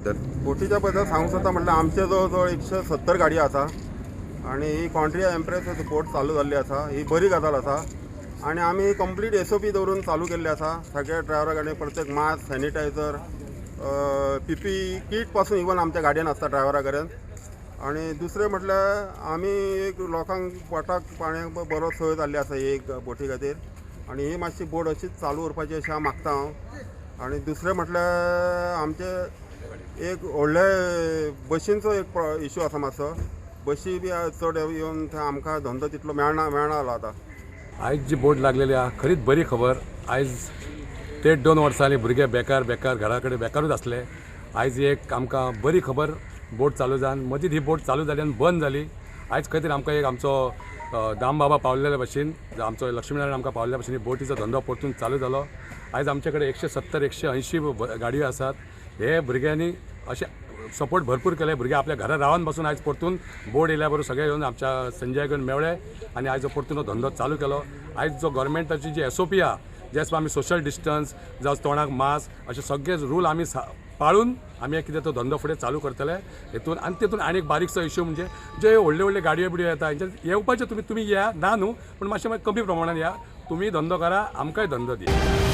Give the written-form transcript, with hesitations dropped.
बोटीच्या बद्दल सांगूंक सोदता म्हटल्यार आमचे जवळ 170 गाडी आसा आणि ही कॉन्ट्रिया एम्प्रेस बोट चालू जाल्ली आसा। ही बरी गजाल आसा आणि आमी कंप्लीट SOP दवरून चालू केल्ली आसा। सगळ्या ड्रायव्हरा कडेन प्रत्येक मास्क, सॅनिटायझर, PP किट पासून इवन आमच्या गाडयेन आसता ड्रायव्हरा कडेन। आणि दुसरें म्हटल्यार आमी एक लोकांक पोटाक पाणयाक बरो सोय जाल्ली आसा एक बोटी खातीर आणि ही मातशी बोट अशीच चालू उरपाची अशें हांव मागता हांव। आणि दुसरें म्हटल्यार आमचे एक व्हडले बशींचो एक इशू आसा मातसो। बशी बी चड येवन थंय आमकां धंदो तितलो मेळना जालो आतां। आयज जी बोट लागलेली आहा खरीच बरी खबर। आयज ते 2 वर्सां जालीं भुरगे बेकार घरा कडेन बेकारूच आसले। आयज एक आमकां बरी खबर बोट चालू जावन मदींच ही बोट चालू जाली आनी बंद जाली। आयज खंय तरी आमकां एक आमचो दाम बाबा पावलेल्या भशेन आमचो लक्ष्मीनारायण आमकां पावलेल्या भशेन बोटीचो धंदो परतून चालू जालो। आयज आमचे कडेन 170-180 गाडयो आसात। हे भुरग्यांनी अशें सपोर्ट भरपूर केले। भुरगे आपल्या घरा रावन बसून आयज परतून बोट येयल्या बरोबर सगळे येवन आमच्या संजय घेवन मेवळे आनी आयज परतून धंदो चालू केलो। आयज जो गव्हर्मेंटाची जी SOP आहा जे आमी सोशल डिस्टन्स जावं तोंडाक मास्क अशे सगळे रूल आमी पाळून आमी कितें तो धंदो फुडें चालू करतले हेतून। आनी तेतून आनी एक बारीकसो इश्यू म्हणजे जे व्हडले गाडयो बिडयो येता हेंचे येवपाचे तुमी या ना न्हू पण मातशें कमी प्रमाणात या। तुम्ही धंदो करा, आमकांय धंदो दिया।